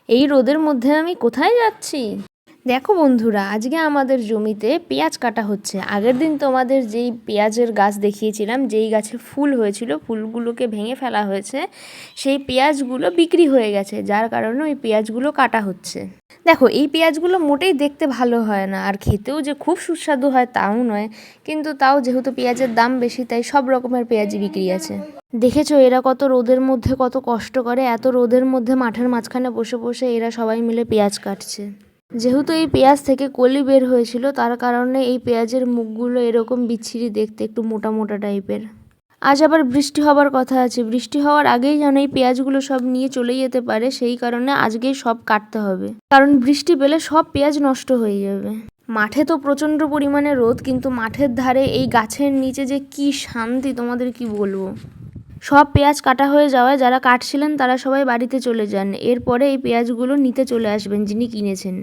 এই রোদের মধ্যে আমি কোথায় যাচ্ছি? দেখো বন্ধুরা, আজকে আমাদের জমিতে পেঁয়াজ কাটা হচ্ছে। আগের দিন তোমাদের যেই পেঁয়াজের গাছ দেখিয়েছিলাম, যেই গাছে ফুল হয়েছিল, ফুলগুলোকে ভেঙে ফেলা হয়েছে, সেই পেঁয়াজগুলো বিক্রি হয়ে গেছে, যার কারণে ওই পেঁয়াজগুলো কাটা হচ্ছে। দেখো, এই পেঁয়াজগুলো মোটেই দেখতে ভালো হয় না, আর খেতেও যে খুব সুস্বাদু হয় তাও নয়, কিন্তু তাও যেহেতু পেঁয়াজের দাম বেশি, তাই সব রকমের পেঁয়াজই বিক্রি আছে। দেখেছো এরা কত রোদের মধ্যে কত কষ্ট করে, এত রোদের মধ্যে মাঠের মাঝখানে বসে বসে এরা সবাই মিলে পেঁয়াজ কাটছে। যেহেতু এই পেঁয়াজ থেকে কলি বের হয়েছিল, তার কারণে এই পেঁয়াজের মুখগুলো এরকম বিচ্ছিরি দেখতে, একটু মোটা মোটা টাইপের। আজ আবার বৃষ্টি হবার কথা আছে, বৃষ্টি হওয়ার আগেই যেন এই পেঁয়াজগুলো সব নিয়ে চলে যেতে পারে, সেই কারণে আজকেই সব কাটতে হবে, কারণ বৃষ্টি পেলে সব পেঁয়াজ নষ্ট হয়ে যাবে। মাঠে তো প্রচণ্ড পরিমাণে রোদ, কিন্তু মাঠের ধারে এই গাছের নিচে যে কি শান্তি তোমাদের কি বলবো। সব পেঁয়াজ কাটা হয়ে যাওয়ায় যারা কাটছিলেন তারা সবাই বাড়িতে চলে যান। এরপরে এই পেঁয়াজগুলো নিতে চলে আসবেন যিনি কিনেছেন।